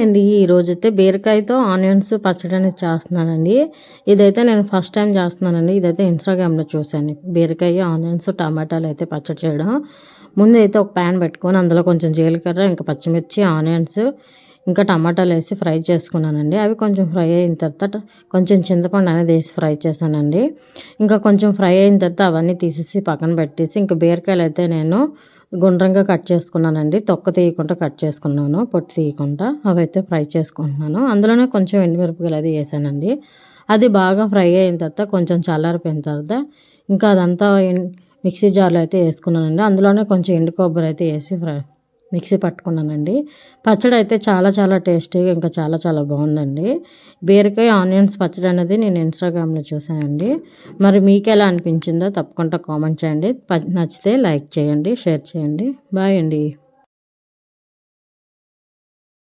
అండి ఈరోజైతే బీరకాయతో ఆనియన్స్ పచ్చడి అనేది చేస్తున్నానండి. ఇదైతే నేను ఫస్ట్ టైం చేస్తున్నానండి. ఇదైతే ఇన్స్టాగ్రామ్లో చూశాను. బీరకాయ ఆనియన్స్ టమాటాలు అయితే పచ్చడి చేయడం. ముందు అయితే ఒక ప్యాన్ పెట్టుకొని అందులో కొంచెం జీలకర్ర ఇంకా పచ్చిమిర్చి ఆనియన్స్ ఇంకా టమాటాలు వేసి ఫ్రై చేసుకున్నానండి. అవి కొంచెం ఫ్రై అయిన తర్వాత కొంచెం చింతపండు అనేది వేసి ఫ్రై చేశానండి. ఇంకా కొంచెం ఫ్రై అయిన తర్వాత అవన్నీ తీసేసి పక్కన పెట్టేసి ఇంకా బీరకాయలు అయితే నేను గుండ్రంగా కట్ చేసుకున్నానండి. తొక్క తీయకుండా కట్ చేసుకున్నాను, పొట్టు తీయకుండా. అవైతే ఫ్రై చేసుకుంటున్నాను. అందులోనే కొంచెం ఎండుమిరపకాయలు అది వేసానండి. అది బాగా ఫ్రై అయిన తర్వాత కొంచెం చల్లారిపోయిన తర్వాత ఇంకా అదంతా మిక్సీ జార్లో అయితే వేసుకున్నానండి. అందులోనే కొంచెం ఎండు కొబ్బరి అయితే వేసి మిక్సీ పట్టుకున్నానండి. పచ్చడి అయితే చాలా చాలా టేస్టీగా ఇంకా చాలా చాలా బాగుందండి. బీరకాయ ఆనియన్స్ పచ్చడి అనేది నేను ఇన్స్టాగ్రామ్లో చూసానండి. మరి మీకు ఎలా అనిపించిందో తప్పకుండా కామెంట్ చేయండి. నచ్చితే లైక్ చేయండి, షేర్ చేయండి. బాయ్ అండి.